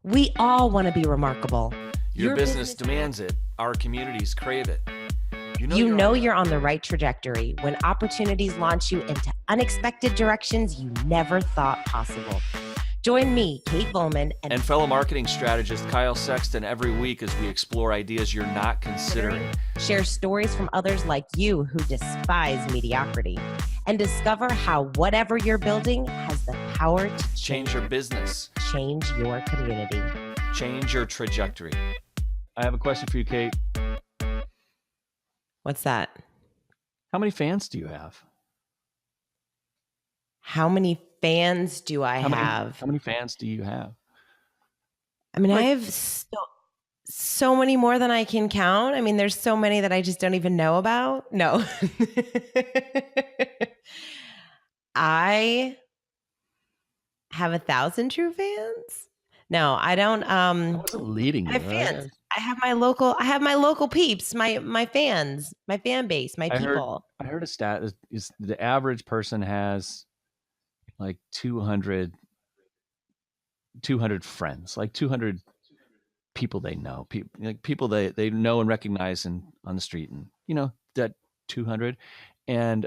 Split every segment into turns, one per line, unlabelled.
We all want to be remarkable.
Your business demands it. Our communities crave it.
You know you're on the right trajectory when opportunities launch you into unexpected directions you never thought possible. Join me, Kate Volman,
and fellow marketing strategist Kyle Sexton every week as we explore ideas you're not considering.
Share stories from others like you who despise mediocrity, and discover how whatever you're building has the power to
change your business,
change your community,
change your trajectory. I have a question for you, Kate.
What's that?
How many fans do you have?
How many fans do I have?
How many fans do you have?
I mean, I have so many more than I can count. I mean, there's so many that I just don't even know about. No. I have 1,000 true fans. No, I don't.
I wasn't leading you.
I have fans. I have my local peeps, my fans, my fan base, my people.
I heard a stat is the average person has like 200 friends, like 200 people they know, people they know and recognize on the street, and that 200. And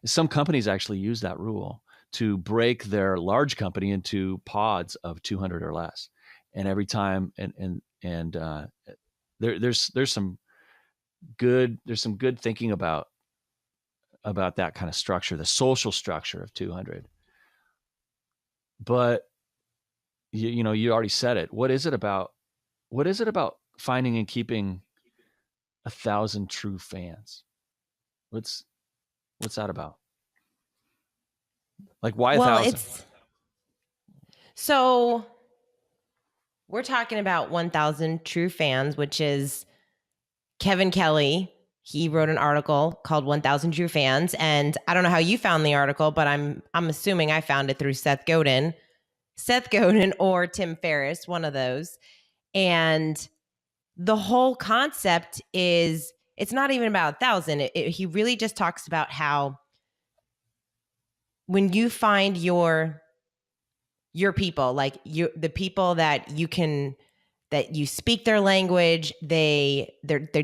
some companies actually use that rule to break their large company into pods of 200 or less. And every time, there's some good thinking about that kind of structure, the social structure of 200. But you already said it. What is it about finding and keeping 1,000 true fans? What's that about? Like, why 1,000?
So we're talking about 1,000 true fans, which is Kevin Kelly. He wrote an article called 1,000 True Fans. And I don't know how you found the article, but I'm assuming I found it through Seth Godin or Tim Ferriss, one of those. And the whole concept is, it's not even about 1,000. He really just talks about how when you find your people, like the people that you speak their language, they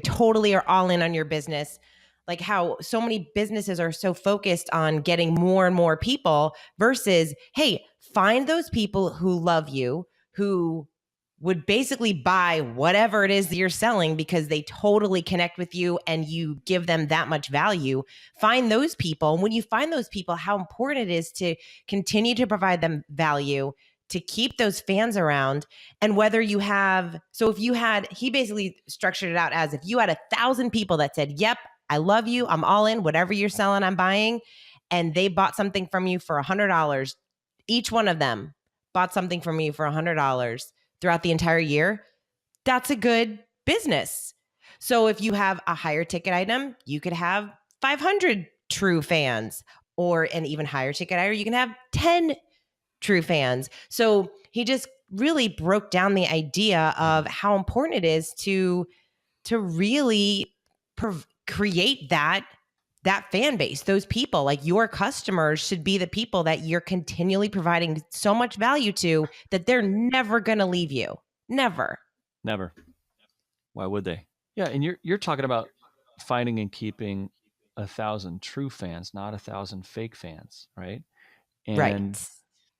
totally are all in on your business. Like how so many businesses are so focused on getting more and more people versus, hey, find those people who love you, who would basically buy whatever it is that you're selling because they totally connect with you and you give them that much value. Find those people. And when you find those people, how important it is to continue to provide them value, to keep those fans around. And whether you have, so if you had, he basically structured it out as if you had 1,000 people that said, yep, I love you, I'm all in, whatever you're selling, I'm buying. And they bought something from you for $100. Each one of them bought something from you for $100 throughout the entire year. That's a good business. So if you have a higher ticket item, you could have 500 true fans, or an even higher ticket item, you can have 10 true fans. So he just really broke down the idea of how important it is to really create that fan base. Those people, like your customers, should be the people that you're continually providing so much value to that they're never going to leave you. Never.
Why would they? Yeah, and you're talking about finding and keeping 1,000 true fans, not 1,000 fake fans, right?
Right.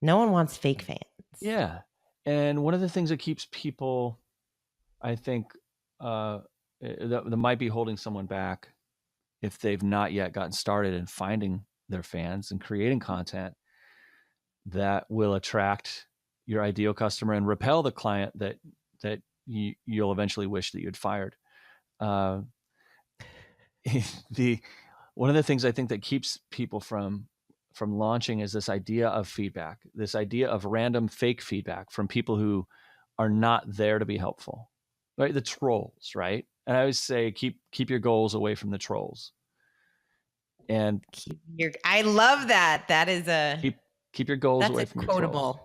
No one wants fake fans.
Yeah. And one of the things that keeps people, I think, that might be holding someone back if they've not yet gotten started in finding their fans and creating content that will attract your ideal customer and repel the client that you'll eventually wish that you'd fired. One of the things I think that keeps people from launching is this idea of feedback, this idea of random fake feedback from people who are not there to be helpful, right? The trolls, right? And I always say, keep your goals away from the trolls. And
I love that. That is
keep your goals away from the trolls. That's quotable.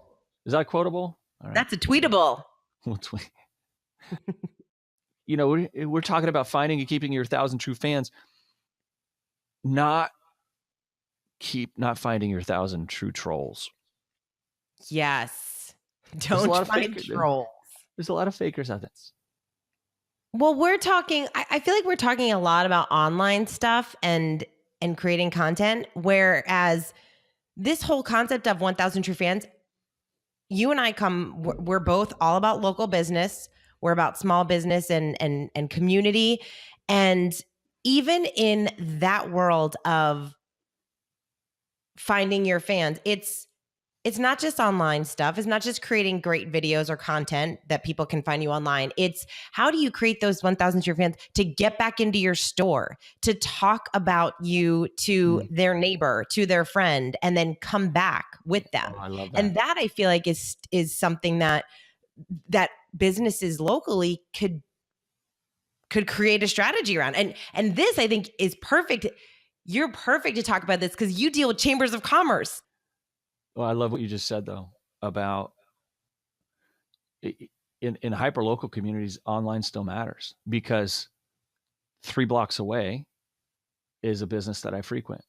Is that quotable?
All right. That's a tweetable.
We'll tweet. We're talking about finding and keeping your 1,000 true fans, not finding your 1,000 true trolls.
Yes.
There's a
Don't
lot of
find trolls.
There's a lot of fakers out there.
Well, we're talking, I feel like we're talking a lot about online stuff and creating content, whereas this whole concept of 1,000 true fans, you and I we're both all about local business. We're about small business and community. And even in that world of finding your fans, it's not just online stuff. It's not just creating great videos or content that people can find you online. It's how do you create those 1,000 true fans to get back into your store, to talk about you to their neighbor, to their friend, and then come back with them.
Oh, I love that.
And that I feel like is something that businesses locally could create a strategy around. And this I think is perfect. You're perfect to talk about this because you deal with chambers of commerce.
Well, I love what you just said though about in hyperlocal communities, online still matters because 3 blocks away is a business that I frequent,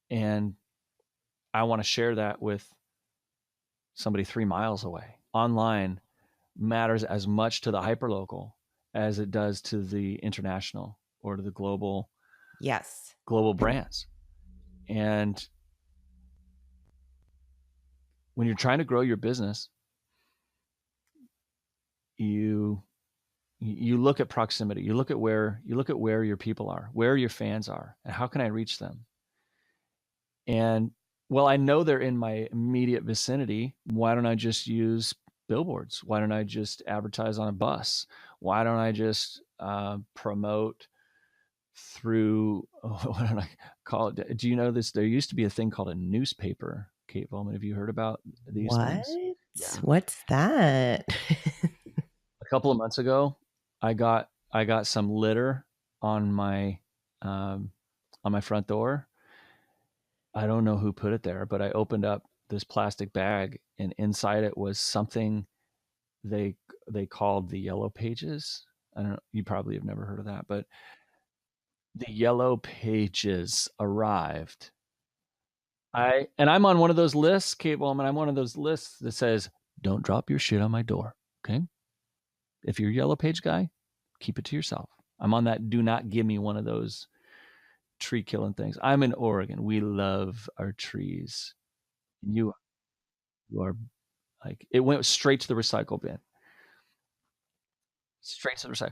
and I want to share that with somebody 3 miles away. Online matters as much to the hyperlocal as it does to the international or to the global brands. And when you're trying to grow your business, you look at proximity. You look at where your people are, where your fans are, and how can I reach them? And well, I know they're in my immediate vicinity. Why don't I just use billboards? Why don't I just advertise on a bus? Why don't I just promote through what do I call it? Do you know this? There used to be a thing called a newspaper. Kate Volman, have you heard about these things?
Yeah. What's that?
A couple of months ago, I got some litter on my front door. I don't know who put it there, but I opened up this plastic bag, and inside it was something they called the Yellow Pages. I don't know. You probably have never heard of that, but the Yellow Pages arrived. I'm on one of those lists, Kate Volman. I'm one of those lists that says, "Don't drop your shit on my door." Okay. If you're a Yellow Page guy, keep it to yourself. I'm on that do not give me one of those tree killing things. I'm in Oregon. We love our trees. You are like, it went straight to the recycle bin. Straight to the recycle.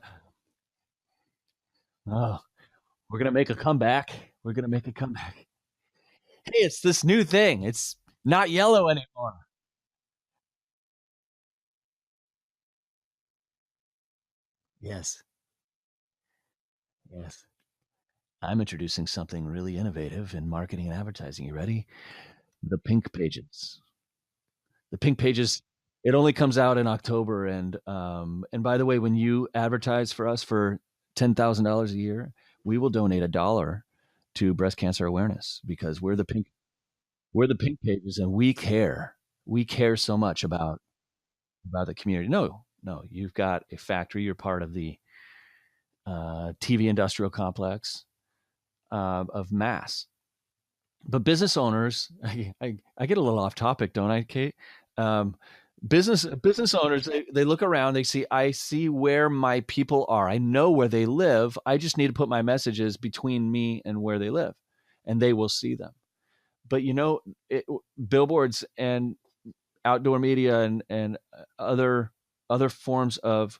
Oh, we're going to make a comeback. We're going to make a comeback. Hey, it's this new thing. It's not yellow anymore. Yes. Yes. I'm introducing something really innovative in marketing and advertising. You ready? The Pink Pages. The Pink Pages, it only comes out in October. And by the way, when you advertise for us for $10,000 a year, we will donate $1 to breast cancer awareness because we're the Pink Pages, and we care. We care so much about the community. No, you've got a factory. You're part of the TV industrial complex of mass. But business owners, I get a little off topic, don't I, Kate? Business owners, they look around, I see where my people are. I know where they live. I just need to put my messages between me and where they live, and they will see them. But billboards and outdoor media and other forms of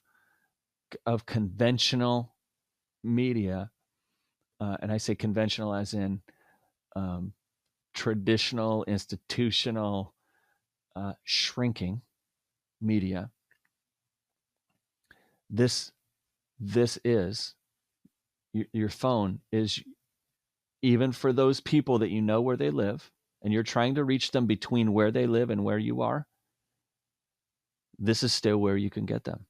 conventional media, and I say conventional as in traditional, institutional, shrinking media. This is your phone is, even for those people that you know where they live and you're trying to reach them between where they live and where you are, this is still where you can get them.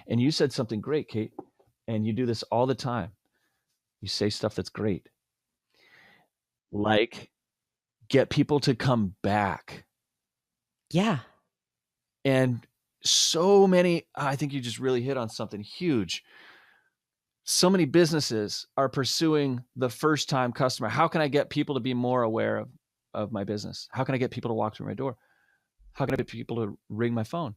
And you said something great, Kate, and you do this all the time. You say stuff that's great. Like, get people to come back.
Yeah.
And so many, I think you just really hit on something huge. So many businesses are pursuing the first time customer. How can I get people to be more aware of my business? How can I get people to walk through my door? How can I get people to ring my phone?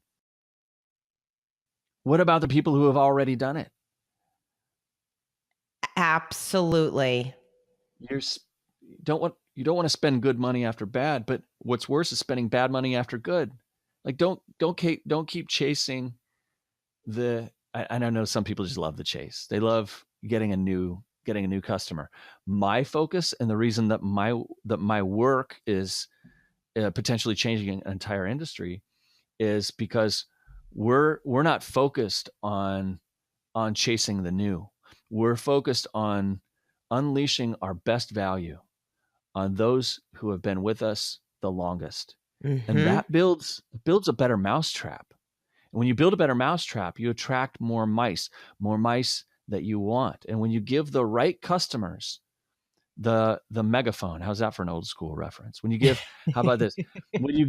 What about the people who have already done it?
Absolutely.
You don't want to spend good money after bad, but what's worse is spending bad money after good. Like don't keep chasing I know some people just love the chase. They love getting a new customer. My focus and the reason that my work is potentially changing an entire industry is because we're not focused on chasing the new. We're focused on unleashing our best value on those who have been with us the longest. And
Mm-hmm.
that builds a better mousetrap. And when you build a better mousetrap, you attract more mice that you want. And when you give the right customers the megaphone, how's that for an old school reference? When you give, how about this? When you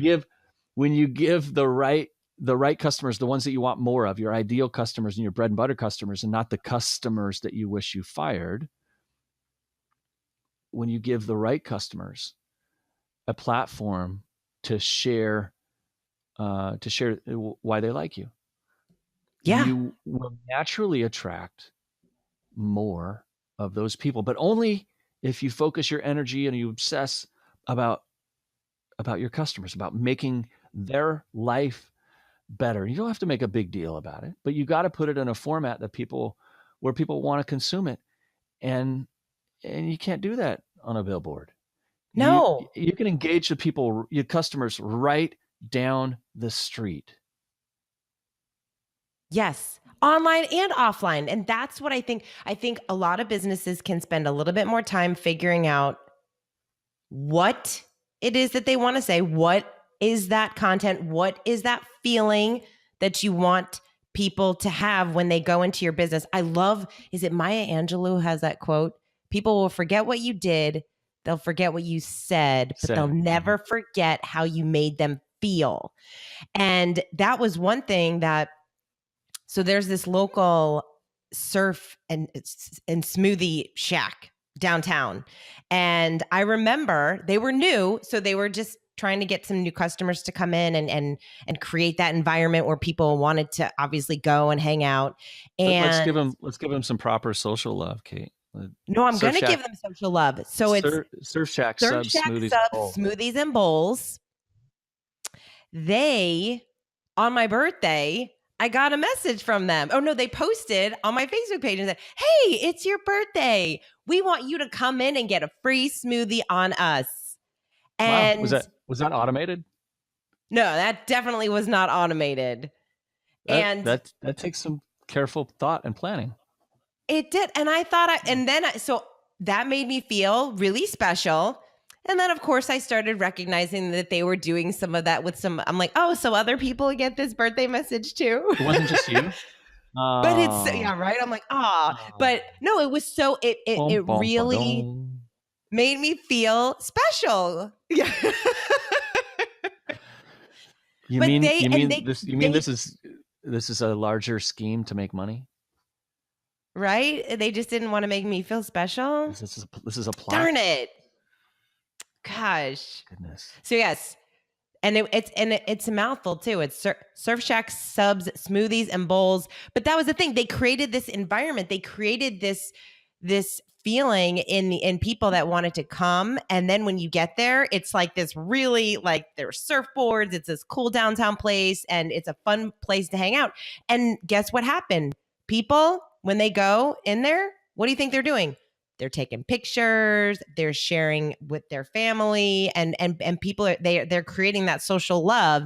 give the right customers, the ones that you want more of, your ideal customers and your bread and butter customers, and not the customers that you wish you fired. When you give the right customers a platform to share why they like you,
Yeah.
you will naturally attract more of those people, but only if you focus your energy and you obsess about your customers, about making their life better. You don't have to make a big deal about it, but you got to put it in a format that where people want to consume it. And you can't do that on a billboard.
No.
You can engage the people, your customers, right down the street.
Yes. Online and offline. And that's what I think. I think a lot of businesses can spend a little bit more time figuring out what it is that they want to say. What is that content? What is that feeling that you want people to have when they go into your business? I love, is it Maya Angelou has that quote? People will forget what you did, they'll forget what you said, but they'll never forget how you made them feel. And that was one thing that, so there's this local surf and smoothie shack downtown. And I remember they were new, so they were just trying to get some new customers to come in and create that environment where people wanted to obviously go and hang out. And
let's give them some proper social love, Kate.
no, I'm going to
Shack,
give them social love. So it's
Surf Shack
Surf
subs,
Shack
smoothies,
subs, smoothies and bowls. They, on my birthday, I got a message from them. Oh no, they posted on my Facebook page and said, "Hey, it's your birthday. We want you to come in and get a free smoothie on us." And
wow, was that automated?
No, that definitely was not automated.
That takes some careful thought and planning.
It did. And I thought, so that made me feel really special. And then, of course, I started recognizing that they were doing some of that with I'm like, oh, so other people get this birthday message too.
It wasn't just you.
But it's, yeah, right. I'm like, but no, it was so, it really made me feel special. Yeah.
You mean this is a larger scheme to make money?
Right? They just didn't want to make me feel special.
This is a plot.
Darn it. Gosh.
Goodness.
So yes. And it's a mouthful too. It's Surf Shack subs, smoothies, and bowls. But that was the thing. They created this environment. They created this feeling in people that wanted to come. And then when you get there, it's like this really, like, there's surfboards. It's this cool downtown place, and it's a fun place to hang out. And guess what happened? People, when they go in there, what do you think they're doing? They're taking pictures, they're sharing with their family, and people they're creating that social love.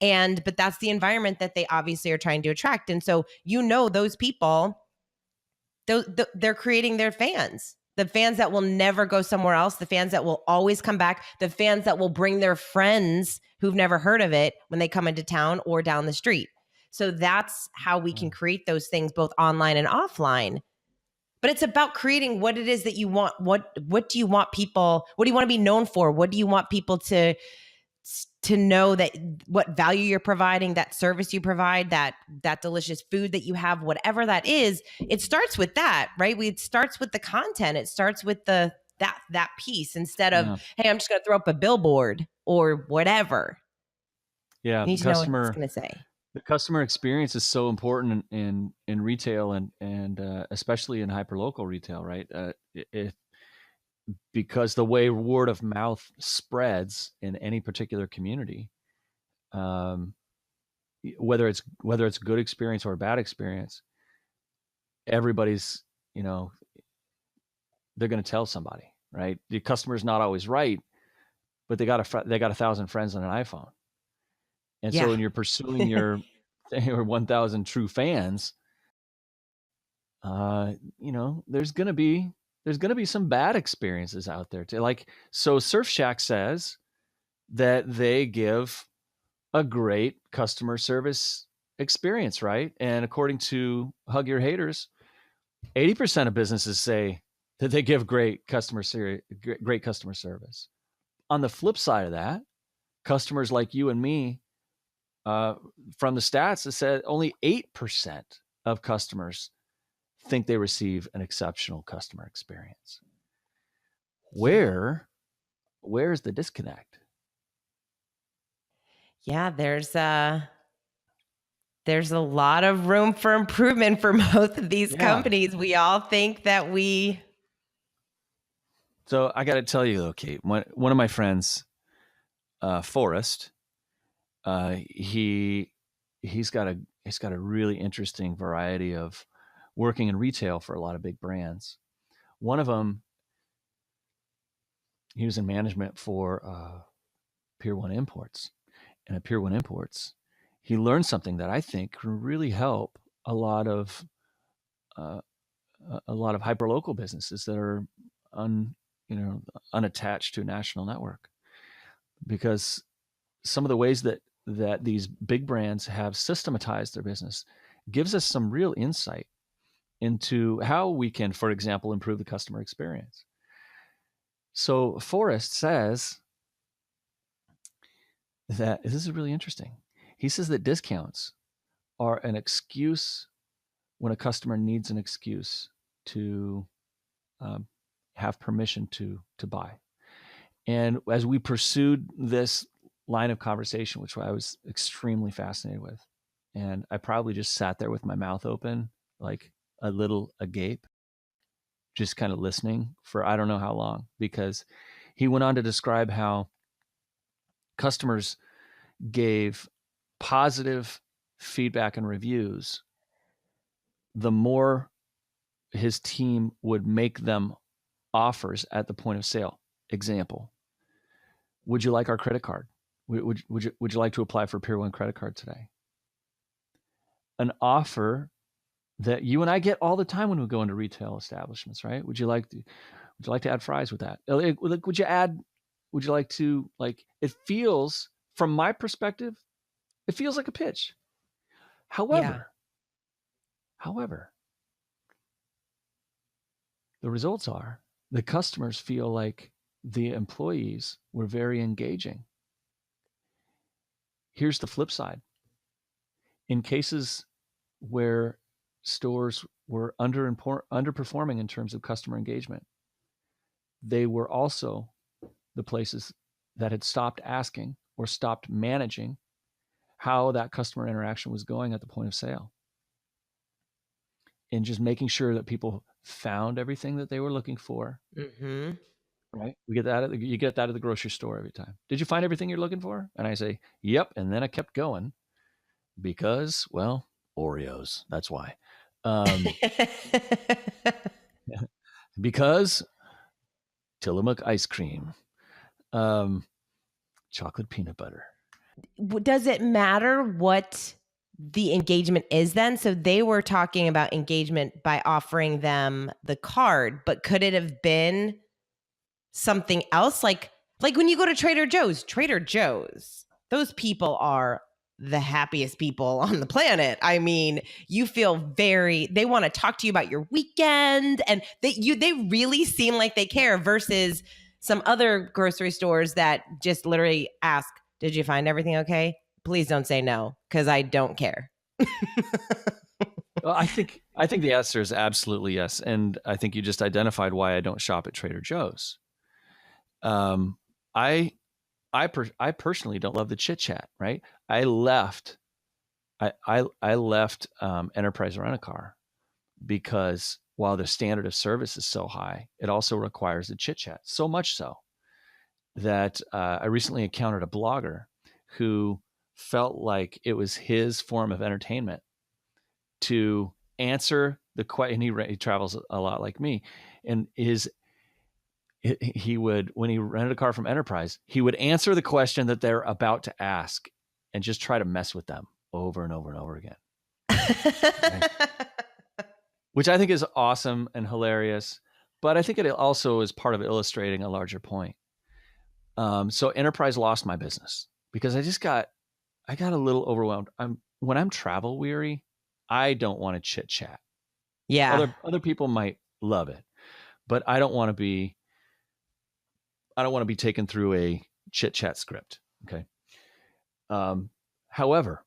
But that's the environment that they obviously are trying to attract. And so, those people, they're creating their fans, the fans that will never go somewhere else, the fans that will always come back, the fans that will bring their friends who've never heard of it when they come into town or down the street. So that's how we can create those things both online and offline. But it's about creating what it is that you want. What do you want people? What do you want to be known for? What do you want people to know, that what value you're providing, that service you provide, that delicious food that you have, whatever that is. It starts with that, right? It starts with the content. It starts with that piece, instead of, hey, I'm just going to throw up a billboard or whatever.
Yeah,
You need to know what it's going to say.
the customer experience is so important in retail and especially in hyperlocal retail, right? Because the way word of mouth spreads in any particular community, um, whether it's good experience or a bad experience, everybody's, you know, they're going to tell somebody, right? The customer's not always right, but they got 1,000 friends on an iPhone, and so
Yeah.
when you're pursuing your 1,000 true fans, you know, there's gonna be some bad experiences out there too. Like, so Surf Shack says that they give a great customer service experience, right? And according to Hug Your Haters, 80% of businesses say that they give great customer service. On the flip side of that, customers like you and me, uh, from the stats, it said only 8% of customers think they receive an exceptional customer experience.
Yeah.
Where's the disconnect?
Yeah, there's a lot of room for improvement for most of these
Yeah.
companies. We all think that we
So I got to tell you though, Kate, one of my friends, Forrest, he's got a really interesting variety of working in retail for a lot of big brands. One of them, he was in management for Pier One Imports, and at Pier One Imports, he learned something that I think can really help a lot of uh, hyperlocal businesses that are un, unattached to a national network, because some of the ways that these big brands have systematized their business gives us some real insight into how we can, for example, improve the customer experience. So Forrest says that this is really interesting. He says that discounts are an excuse when a customer needs an excuse to um, have permission to buy. And as we pursued this line of conversation, which I was extremely fascinated with, and I probably just sat there with my mouth open, like a little agape, just kind of listening for I don't know how long, because he went on to describe how customers gave positive feedback and reviews the more his team would make them offers at the point of sale. Example, would you like our credit card? Would you like to apply for a Pier 1 credit card today? An offer that you and I get all the time when we go into retail establishments, right? Would you like to add fries with that? Would you like to, like, it feels, from my perspective, it feels like a pitch.
yeah.
However, the results are the customers feel like the employees were very engaging. Here's the flip side. In cases where stores were underperforming in terms of customer engagement, they were also the places that had stopped asking or stopped managing how that customer interaction was going at the point of sale, and just making sure that people found everything that they were looking for.
Mm-hmm.
Right? You get that at the grocery store every time. Did you find everything you're looking for? And I say, yep. And then I kept going because, well, Oreos. That's why. Um, because Tillamook ice cream, um, chocolate peanut butter.
Does it matter what the engagement is then? So they were talking about engagement by offering them the card, but could it have been something else? Like when you go to Trader Joe's, those people are the happiest people on the planet. I mean, you feel they want to talk to you about your weekend, and they really seem like they care, versus some other grocery stores that just literally ask, "Did you find everything okay? Please don't say no, because I don't care."
Well, I think the answer is absolutely yes, and I think you just identified why I don't shop at Trader Joe's. Um, I I personally don't love the chit chat, right? I left. I left Enterprise Rent-A-Car because while the standard of service is so high, it also requires a chit chat. So much so that I recently encountered a blogger who felt like it was his form of entertainment to answer the question. He travels a lot like me, and he would, when he rented a car from Enterprise, he would answer the question that they're about to ask and just try to mess with them over and over and over again. Right? Which I think is awesome and hilarious, but I think it also is part of illustrating a larger point. So Enterprise lost my business because I got a little overwhelmed. When I'm travel weary, I don't want to chit chat.
Yeah.
Other people might love it, but I don't want to be taken through a chit chat script. Okay. However,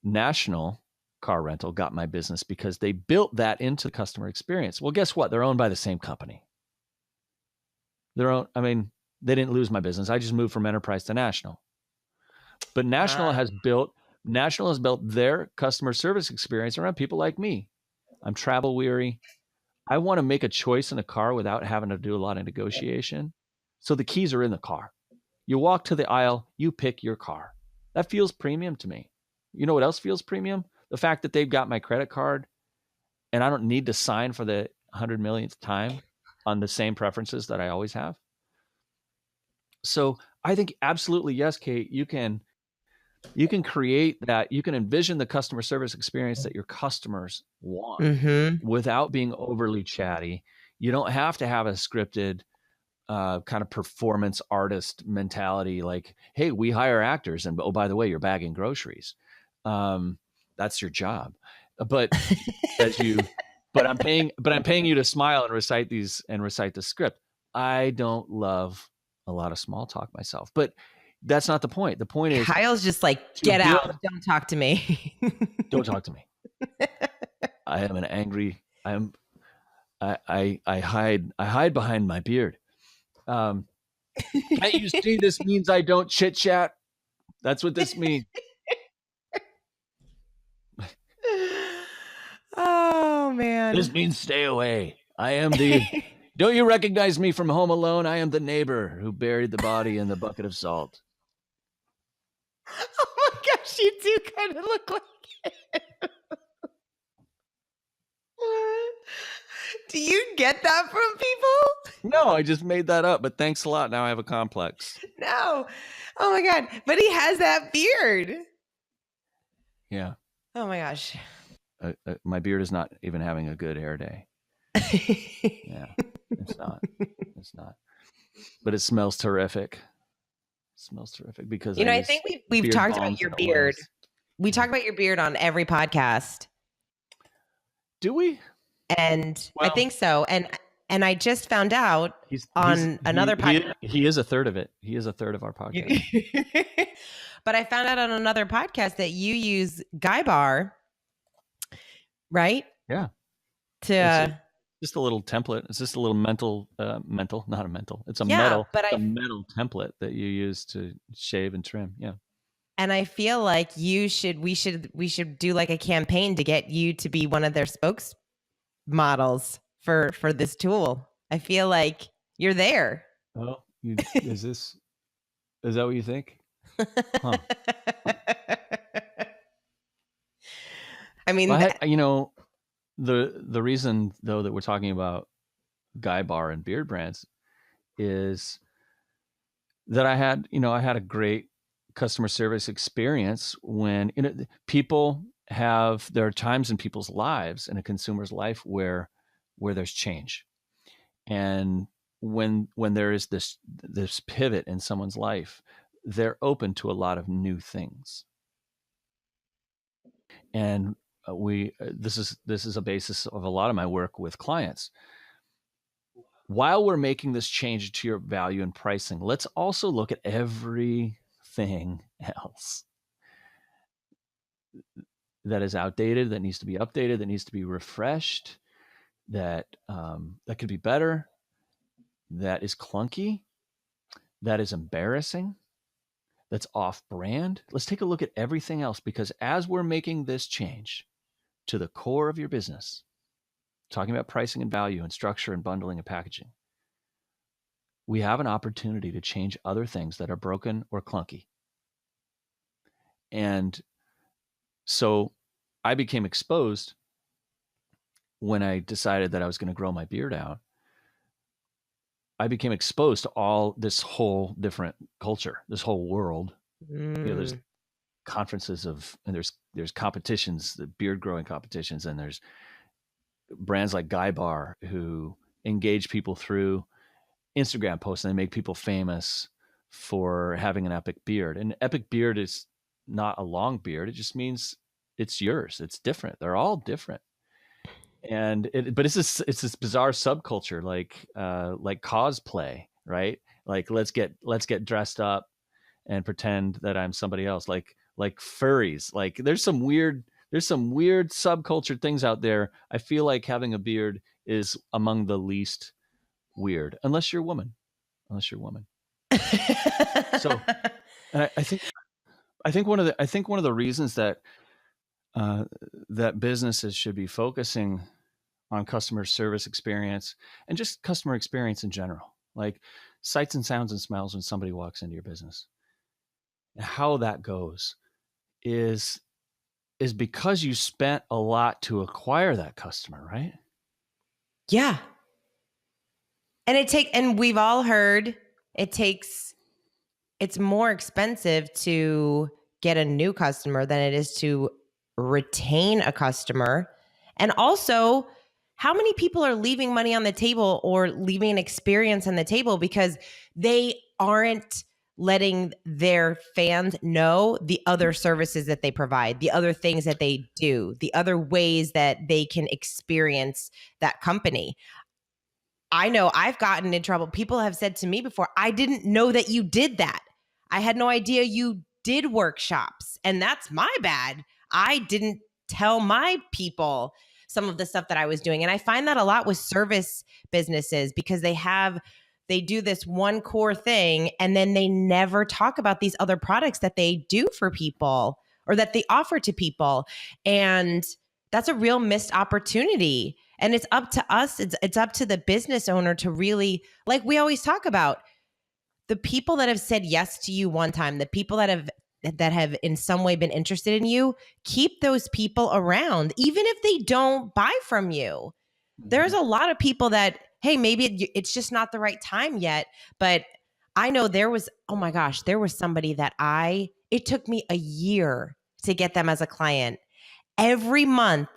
National Car Rental got my business because they built that into the customer experience. Well, guess what? They're owned by the same company. I mean, they didn't lose my business. I just moved from Enterprise to National. But National has built their customer service experience around people like me. I'm travel weary. I want to make a choice in a car without having to do a lot of negotiation. So the keys are in the car. You walk to the aisle, you pick your car. That feels premium to me. You know what else feels premium? The fact that they've got my credit card and I don't need to sign for the 100 millionth time on the same preferences that I always have. So I think absolutely, yes, Kate, you can create that. You can envision the customer service experience that your customers want without being overly chatty. You don't have to have a scripted kind of performance artist mentality, like, hey, we hire actors, and oh, by the way, you're bagging groceries. That's your job. But I'm paying you to smile and recite the script. I don't love a lot of small talk myself, but that's not the point. The point is,
Kyle's just like, get out. Don't talk to me.
Don't talk to me. I am an angry. I hide behind my beard. Can't you see this means I don't chit chat? That's what this means.
Oh man.
This means stay away. I am don't you recognize me from Home Alone? I am the neighbor who buried the body in the bucket of salt.
Oh my gosh, you do kind of look like it. Do you get that from people?
No, I just made that up, but thanks a lot. Now I have a complex.
No. Oh my God. But he has that beard.
Yeah.
Oh my gosh.
My beard is not even having a good hair day. Yeah, it's not. It's not. But it smells terrific. It smells terrific because
I think we've talked about your beard. We talk about your beard on every podcast.
Do we?
And well, I think so. And I just found out on another podcast.
He is a third of it. He is a third of our podcast.
But I found out on another podcast that you use Guy Bar, right?
Yeah. Just a little template. It's just a little mental, not a mental. It's a metal template that you use to shave and trim. Yeah.
And I feel like we should do like a campaign to get you to be one of their spokesmodels for this tool. I feel like you're there.
Oh, is that what you think? Huh.
I mean,
the reason though that we're talking about Guy Bar and beard brands is that I had a great customer service experience when there are times in people's lives, in a consumer's life, where there's change, and when there is this pivot in someone's life, they're open to a lot of new things. And this is a basis of a lot of my work with clients. While we're making this change to your value and pricing, let's also look at everything else that is outdated, that needs to be updated, that needs to be refreshed, that could be better, that is clunky, that is embarrassing, that's off brand. Let's take a look at everything else, because as we're making this change to the core of your business, talking about pricing and value and structure and bundling and packaging, we have an opportunity to change other things that are broken or clunky. And so I became exposed when I decided that I was going to grow my beard out. I became exposed to all this whole different culture, this whole world. There's conferences and there's competitions, the beard growing competitions, and there's brands like Guy Bar who engage people through Instagram posts, and they make people famous for having an epic beard. And epic beard is not a long beard. It just means it's yours. It's different. They're all different. But it's this bizarre subculture, like cosplay, right? Like let's get dressed up and pretend that I'm somebody else, like furries. Like there's some weird subculture things out there. I feel like having a beard is among the least weird, unless you're a woman. So, and I think one of the reasons that that businesses should be focusing on customer service experience and just customer experience in general, like sights and sounds and smells when somebody walks into your business, and how that goes is because you spent a lot to acquire that customer, right?
Yeah. And we've all heard it's more expensive to get a new customer than it is to retain a customer. And also, how many people are leaving money on the table or leaving an experience on the table because they aren't letting their fans know the other services that they provide, the other things that they do, the other ways that they can experience that company? I know I've gotten in trouble. People have said to me before, I didn't know that you did that. I had no idea you did workshops, and that's my bad. I didn't tell my people some of the stuff that I was doing. And I find that a lot with service businesses, because they do this one core thing and then they never talk about these other products that they do for people or that they offer to people. And that's a real missed opportunity. And it's up to us, it's up to the business owner to really, like we always talk about, the people that have said yes to you one time, the people that have in some way been interested in you, keep those people around, even if they don't buy from you. There's a lot of people that, hey, maybe it's just not the right time yet. But I know there was somebody that it took me a year to get them as a client. Every month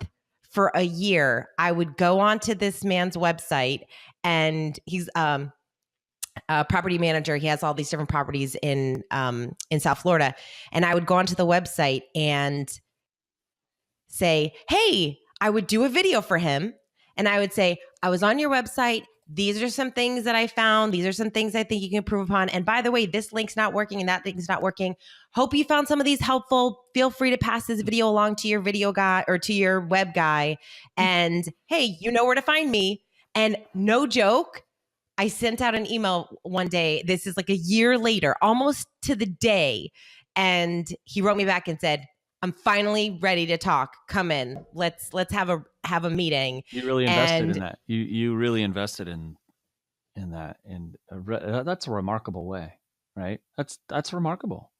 for a year, I would go onto this man's website, and he's a property manager. He has all these different properties in South Florida. And I would go onto the website and say, hey, I would do a video for him. And I would say, I was on your website. These are some things that I found. These are some things I think you can improve upon. And by the way, this link's not working and that link's not working. Hope you found some of these helpful. Feel free to pass this video along to your video guy or to your web guy. And hey, you know where to find me. And no joke, I sent out an email one day. This is like a year later, almost to the day. And he wrote me back and said, I'm finally ready to talk. Come in. Let's have a meeting.
You really invested in that. You really invested in that, and that's a remarkable way, right? That's remarkable.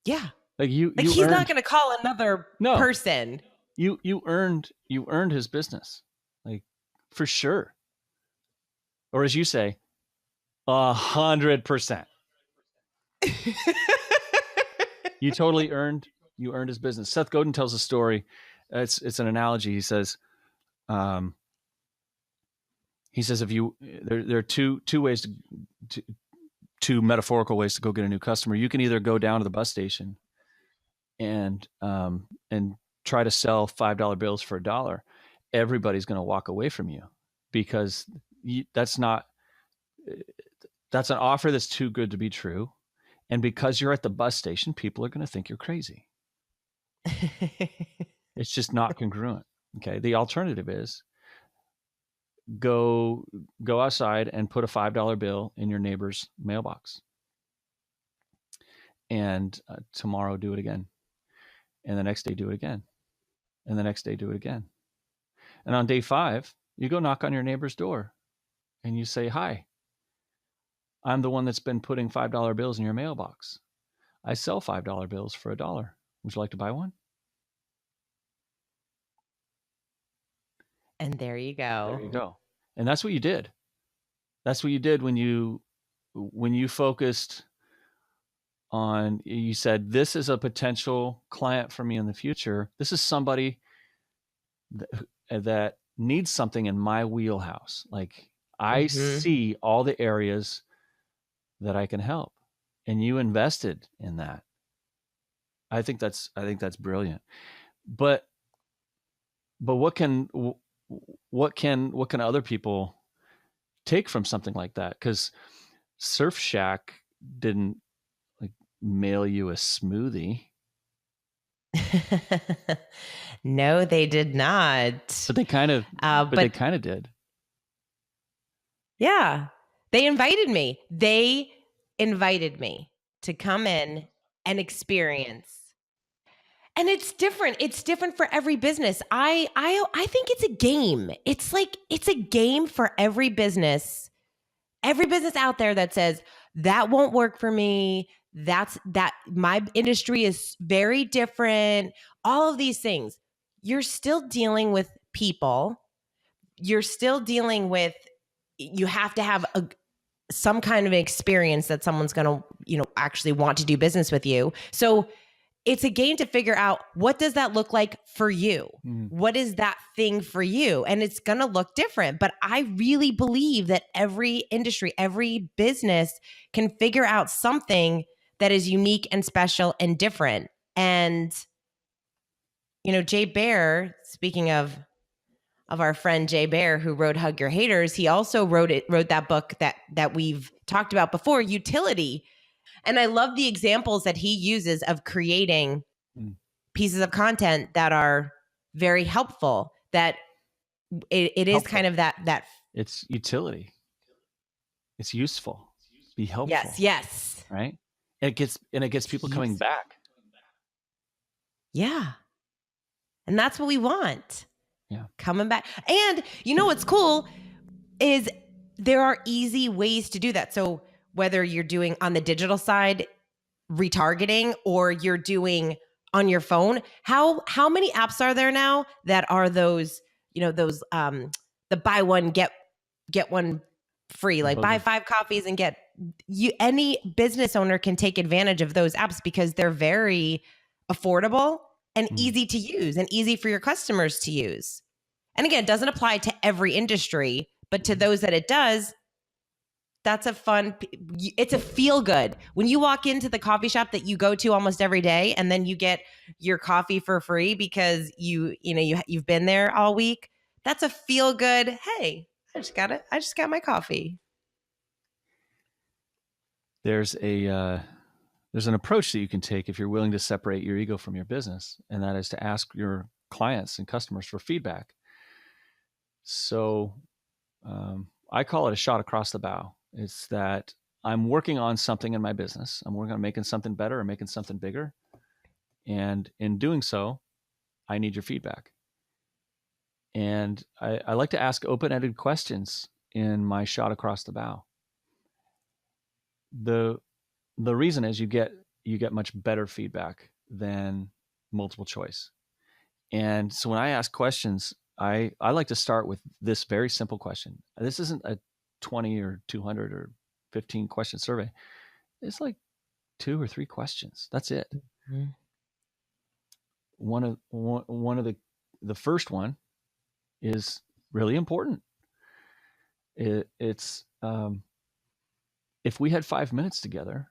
Yeah.
Like
he's not going to call another person.
You earned his business, like, for sure. Or as you say, 100%. You totally earned his business. Seth Godin tells a story. It's an analogy. He says, if you there are two ways to two metaphorical ways to go get a new customer. You can either go down to the bus station and try to sell $5 bills for $1. Everybody's going to walk away from you because that's an offer that's too good to be true. And because you're at the bus station, people are going to think you're crazy. It's just not congruent. Okay. The alternative is go outside and put a $5 bill in your neighbor's mailbox and tomorrow do it again, and the next day do it again, and the next day do it again. And on day 5, you go knock on your neighbor's door and you say, "Hi, I'm the one that's been putting $5 bills in your mailbox. I sell $5 bills for $1. Would you like to buy one?"
And there you
There
go.
you go. And that's what you did. That's what you did when you focused on, you said, this is a potential client for me in the future. This is somebody that needs something in my wheelhouse. Like, I
Mm-hmm.
see all the areas that I can help, and you invested in that. I think that's brilliant. But what can other people take from something like that? Because Surf Shack didn't like mail you a smoothie,
No, they did not.
but they kind of
But
did.
yeah, they invited me. They invited me to come in and experience. And it's different. It's different for every business. I think it's a game. It's like it's a game for every business. Every business out there that says that won't work for me. That my industry is very different. All of these things. You're still dealing with people. You're still dealing with you have to have some kind of experience that someone's going to, actually want to do business with you. So it's a game to figure out what does that look like for you?
Mm.
What is that thing for you? And it's going to look different. But I really believe that every industry, every business can figure out something that is unique and special and different. And, Jay Bear, speaking of our friend Jay Bear, who wrote Hug Your Haters, he also wrote that book that we've talked about before, Utility. And I love the examples that he uses of creating pieces of content that are very helpful, that it is
Helpful.
kind of that
It's utility. It's useful. Be helpful.
yes.
Right? And it gets people coming back.
Yeah. And that's what we want.
Yeah.
Coming back. And what's cool is there are easy ways to do that. So whether you're doing on the digital side retargeting, or you're doing on your phone, how many apps are there now that are those the buy one get one free, like buy 5 coffees and get you? Any business owner can take advantage of those apps because they're very affordable and easy to use and easy for your customers to use. And again, it doesn't apply to every industry, but to those that it does, that's a fun, it's a feel good. When you walk into the coffee shop that you go to almost every day, and then you get your coffee for free because you've been there all week, that's a feel good. Hey, I just got my coffee.
There's an approach that you can take if you're willing to separate your ego from your business, and that is to ask your clients and customers for feedback. So I call it a shot across the bow. It's that I'm working on something in my business. I'm working on making something better or making something bigger. And in doing so, I need your feedback. And I like to ask open-ended questions in my shot across the bow. The reason is you get much better feedback than multiple choice. And so when I ask questions, I like to start with this very simple question. This isn't a 20 or 200 or 15 question survey. It's like 2 or 3 questions. That's it. Mm-hmm. One of the first one is really important. It's if we had 5 minutes together,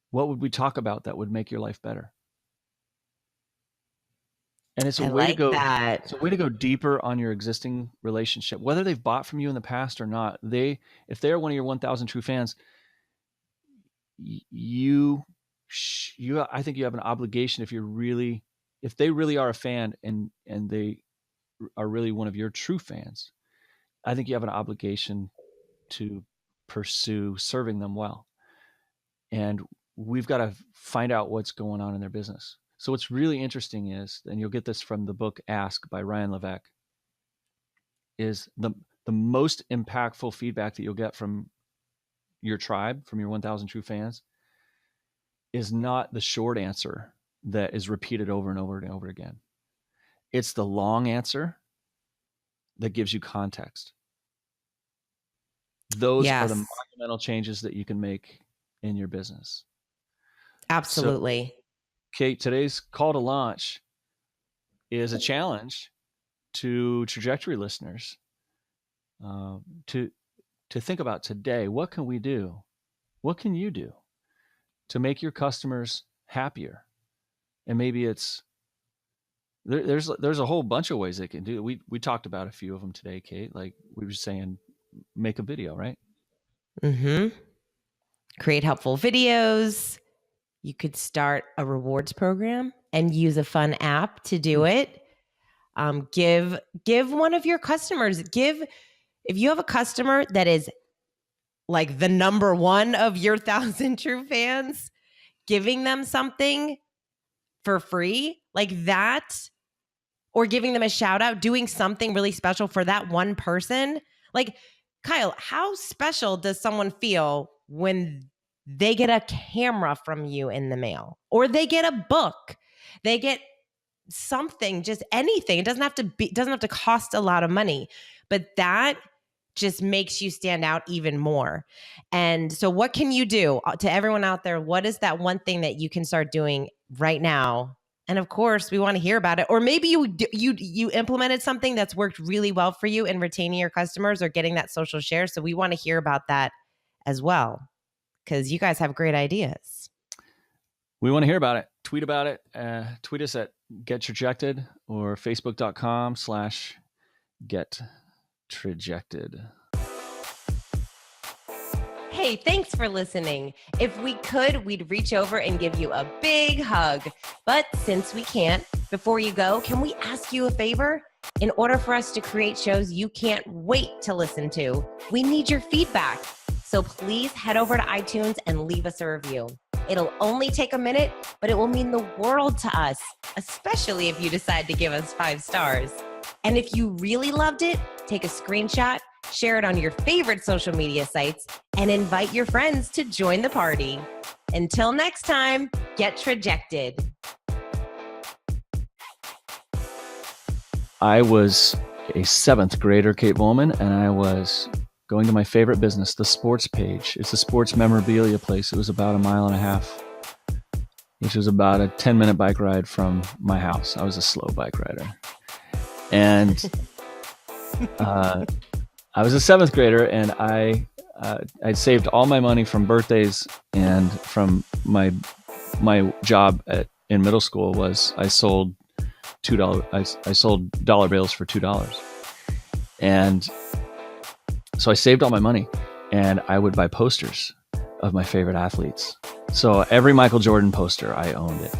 what would we talk about that would make your life better? And it's a way to go. It's a way to go deeper on your existing relationship, whether they've bought from you in the past or not. If they're one of your 1,000 true fans, I think you have an obligation, if they really are a fan and they are really one of your true fans, I think you have an obligation to pursue serving them well. And we've got to find out what's going on in their business. So what's really interesting is, and you'll get this from the book Ask by Ryan Levesque, is the most impactful feedback that you'll get from your tribe, from your 1,000 true fans, is not the short answer that is repeated over and over and over again. It's the long answer that gives you context. Those are the monumental changes that you can make in your business.
Absolutely.
So, Kate, today's call to launch is a challenge to Trajectory listeners to think about today. What can we do? What can you do to make your customers happier? And maybe it's there's a whole bunch of ways they can do it. We talked about a few of them today, Kate. Like we were saying, make a video, right?
Mm-hmm. Create helpful videos. You could start a rewards program and use a fun app to do it. Give one of your customers, if you have a customer that is like the number one of your 1,000 true fans, giving them something for free like that, or giving them a shout out, doing something really special for that one person. Like, Kyle, how special does someone feel when they get a camera from you in the mail, or they get a book, they get something, just anything? It doesn't have to cost a lot of money, but that just makes you stand out even more. And so what can you do? To everyone out there, what is that one thing that you can start doing right now? And of course, we want to hear about it. Or maybe you implemented something that's worked really well for you in retaining your customers or getting that social share. So we want to hear about that as well, because you guys have great ideas.
We want to hear about it. Tweet about it. Tweet us at Get Trajected or facebook.com/GetTrajected.
Hey, thanks for listening. If we could, we'd reach over and give you a big hug. But since we can't, before you go, can we ask you a favor? In order for us to create shows you can't wait to listen to, we need your feedback. So please head over to iTunes and leave us a review. It'll only take a minute, but it will mean the world to us, especially if you decide to give us 5 stars. And if you really loved it, take a screenshot, share it on your favorite social media sites, and invite your friends to join the party. Until next time, get trajected.
I was a 7th grader, Kate Volman, and I was going to my favorite business, the Sports Page. It's a sports memorabilia place. It was about 1.5 miles, which was about a 10-minute bike ride from my house. I was a slow bike rider. And I was a 7th grader, and I'd saved all my money from birthdays and from my job in middle school. Was I sold $2. I sold dollar bills for $2, and so I saved all my money, and I would buy posters of my favorite athletes. So every Michael Jordan poster, I owned it.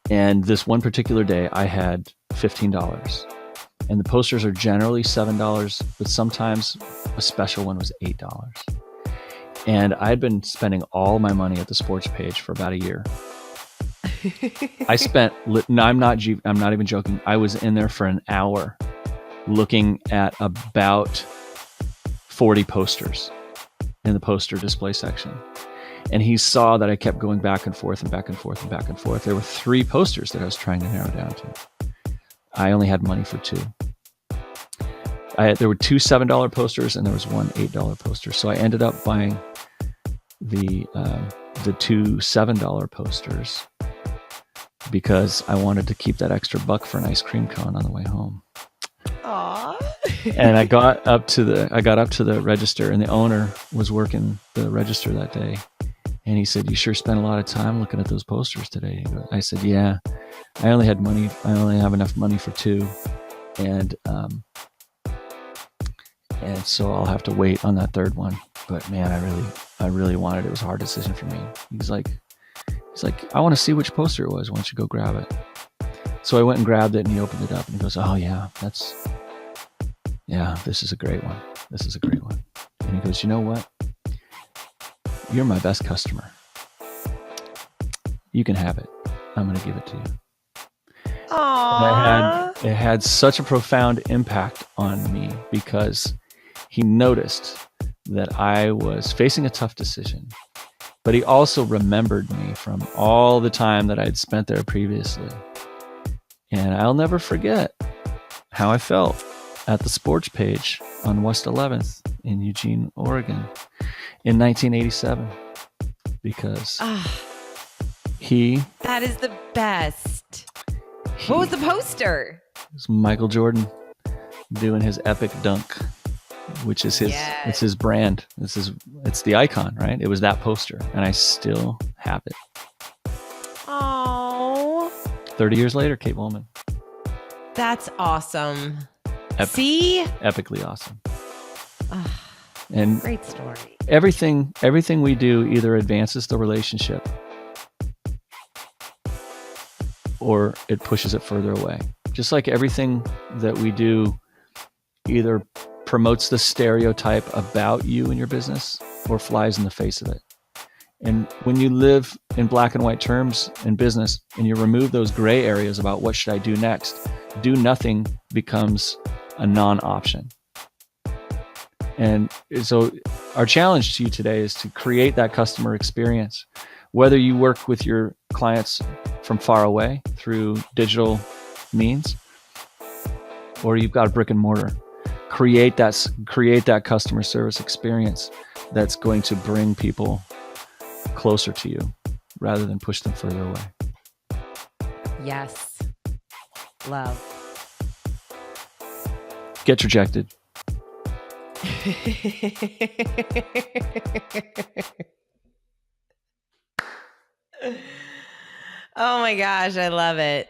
And this one particular day, I had $15. And the posters are generally $7, but sometimes a special one was $8. And I'd been spending all my money at the Sports Page for about a year. I spent, no, I'm not even joking. I was in there for an hour looking at about 40 posters in the poster display section. And he saw that I kept going back and forth and back and forth and back and forth. There were 3 posters that I was trying to narrow down to. I only had money for 2. There were 2 $7 posters and there was 1 $8 poster. So I ended up buying the 2 $7 posters because I wanted to keep that extra buck for an ice cream cone on the way home.
Aww.
And I got up to the register, and the owner was working the register that day. And he said, "You sure spent a lot of time looking at those posters today?" I said, "Yeah, I only have enough money for 2. And so I'll have to wait on that 3rd one. But man, I really wanted it. It was a hard decision for me." He's like, "I want to see which poster it was. Why don't you go grab it?" So I went and grabbed it, and he opened it up, and he goes, "Oh yeah, this is a great one. This is a great one." And he goes, "You know what? You're my best customer." you can have it. I'm going to give it to you.
Aww.
It had such a profound impact on me because he noticed that I was facing a tough decision, but he also remembered me from all the time that I'd spent there previously. And I'll never forget how I felt at the sports page on West 11th in Eugene, Oregon in 1987, because
that is the best. What was the poster?
It was Michael Jordan doing his epic dunk, which is his, it's his brand. It's the icon, right? It was that poster, and I still have it.
Oh.
30 years later, Kate Volman.
That's awesome. See?
Epically awesome. And
great story.
Everything we do either advances the relationship or it pushes it further away. Just like everything that we do either promotes the stereotype about you and your business or flies in the face of it. And when you live in black and white terms in business and you remove those gray areas about what should I do next, do nothing becomes a non-option. And so our challenge to you today is to create that customer experience. Whether you work with your clients from far away through digital means, or you've got a brick and mortar, create that customer service experience that's going to bring people closer to you rather than push them further away.
Yes. Love.
Get rejected.
Oh my gosh, I love it.